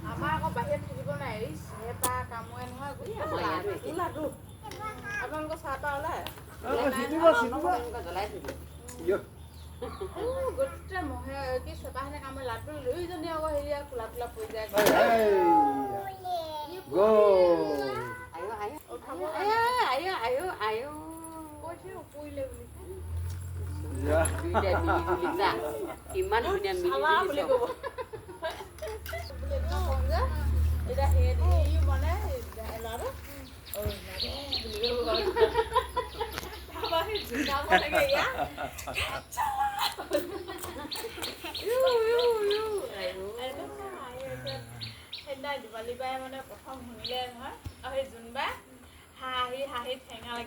আমাৰ আকৌ বাহিৰত থাকিব নোৱাৰি এটা কামোৰে নহয় আপোনালোকৰ চাহ তাহ ওলাই গোটেই মহে কি চেপাখনে কামুৰে লাডু দুইজনী আকৌ হেৰি কোলা কোলা পৰি যায় পৰিলে বুলি ইমান ধুনীয়া বুলি ক'ব এতিয়া হেৰি মানে ল'ৰাটো সেইদিনা দীপালী বাই মানে প্ৰথম শুনিলে নহয় আৰু সেই জোনবাই হাঁহি হাঁহি ঠেঙা লাগি